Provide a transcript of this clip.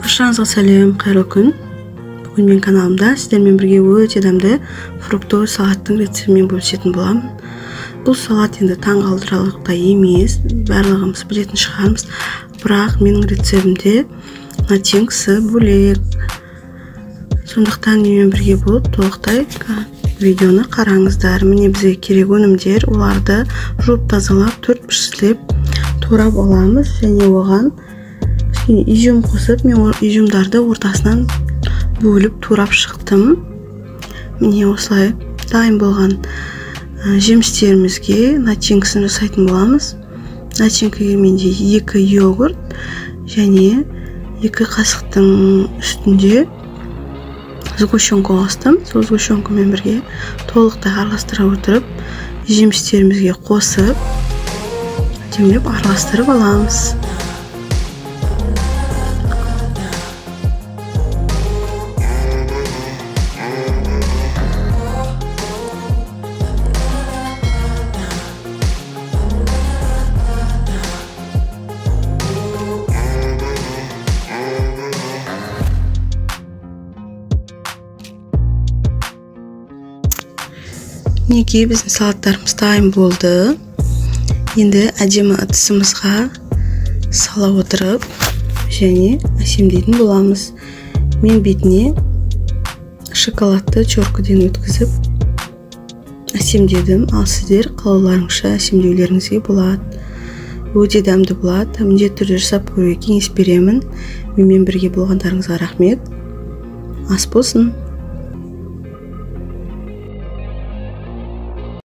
Баршаңызға сәлем, қайырлы күн. Бүгін мен каналымда сіздермен бірге өте дәмді фруктовый салаттың рецептімен бөлісетін боламын. Бұл салат енді таңғалдырарлықтай емес, барлығымыз білетін шығармыз, бірақ менің рецептімде начинкасы бөлек. Сондықтан менімен бірге болып толықтай видеоны қараңыздар. Міне бізге керек өнімдер, оларды жуып тазалап, төрт-пішілеп турап аламыз және оған изюм қосып, мен изюмдарды ортасынан бөліп турап шықтым. Міне осылай дайын болған жемістерімізге начинкасын жасайтын боламыз. Начинкаға менде 2 йогурт және 2 қасықтың үстінде сгущенка қостым. Сол сгущенкамен бірге толықтай араластыра отырып, жемістерімізге қосып, демлеп араластырып аламыз. Неге біздің салаттарымыз дайын болды. Енді әдемі ыдысымызға сала отырып және әсемдейтін боламыз. Мен бетіне шоколадты чоркадан өткізіп әсемдедім, ал сіздер қалауларыңызша әсемдеулеріңізге болады. Өте дәмді болады. Міндетті түрде жасап көруге кеңес беремін. Менімен бірге болғандарыңызға рахмет. Ас болсын.